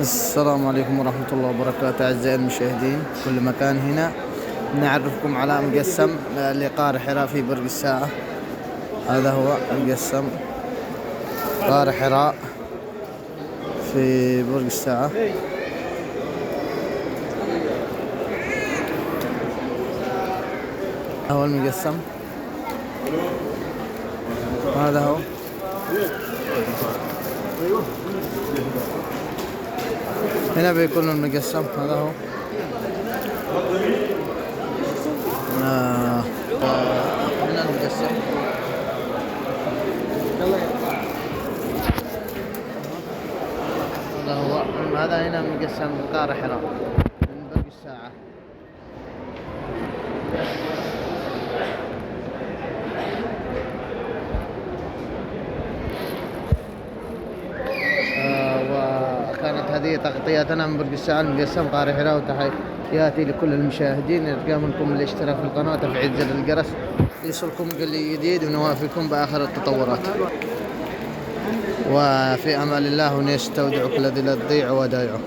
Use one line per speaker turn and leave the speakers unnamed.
السلام عليكم ورحمة الله وبركاته أعزائي المشاهدين في كل مكان. هنا نعرفكم على مقسم لقار حراء في برج الساعة. هذا هو مقسم قار حراء في برج الساعة. هو المقسم، هذا هو. هنا بيكون المقسم، هذا هو. هنا المقسم، هذا هو. هذا هنا مقسم قار حراء من برج الساعة. وكانت هذه تغطيتنا من برج الساعة المقسم قار حراء، وتحياتي لكل المشاهدين. نرجى منكم الاشتراك في القناة وتفعيل زر الجرس ليصلكم كل جديد ونوافيكم بآخر التطورات. وفي أمان الله، ونستودعك الذي لا تضيع ودائعه.